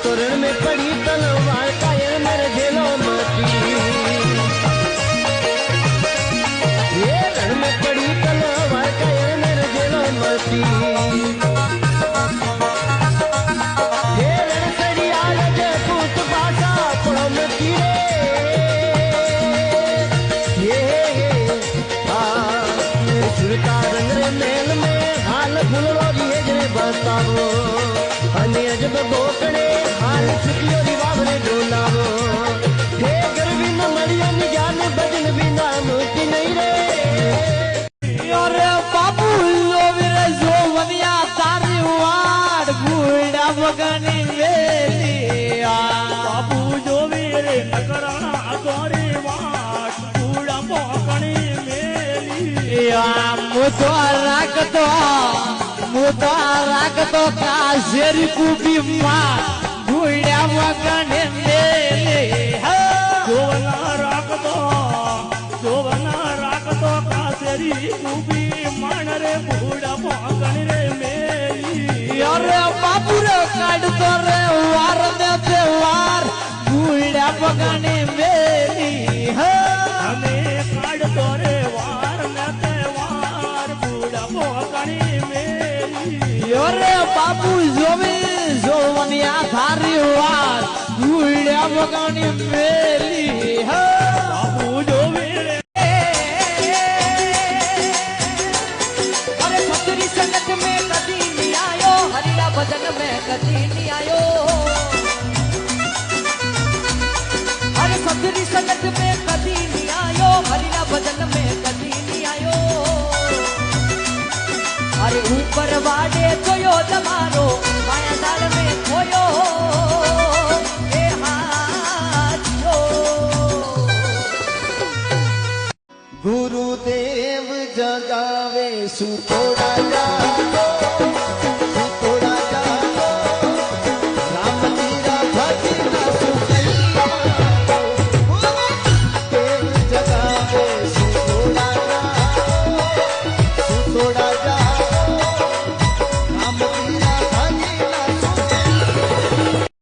तो रण में पड़ी तलवार कायर मेरे झेलो माटी ये रण में पड़ी तलवार कायर मेरे झेलो माटी ये रण सड़ी आलज पूत भाषा पड़ो में तीरे ये सुरता रंग रे मेल में हाल फूल रोगी है जने बतावो अनि अजब गोकड़े हाल छुटियो रिवावने डोलावो हे गर्वी न मरियो नि ज्ञान भजन बिना मुक्ति नहीं रे अरे बाबू जो मेरे जो बनिया तारी वाड़ बूढ़ा बगनी वेलिया बाबू जो मेरे नकरा तोरे वाट बूढ़ा बगनी मेलिया मुतारक तो काशेरी कुबी माँ बूढ़ा बगनी वेलिया जोवना राख दो कासेरी कुबी मान रे बूढ़ा बगनी रे मेली अरे बाबू रे काट तो रे वार में त्योहार बूढ़ा बगनी मेली हमें काट तो रे वार में त्योहार बूढ़ा बगनी मेली अरे बाबू जो बनिया थारी वार बूढ़ा बगनी मेली बाबू जो मेरे अरे सतरी संगत में कदी नहीं आयो हरिया भजन में कदी नहीं आयो अरे सतरी संगत में कदी नहीं आयो हरिया भजन में कदी नहीं आयो अरे ऊपर वाडे जोयो जमारो माया दाल में खोयो ए हाथियो गुरुदेव जगावे सुतोड़ा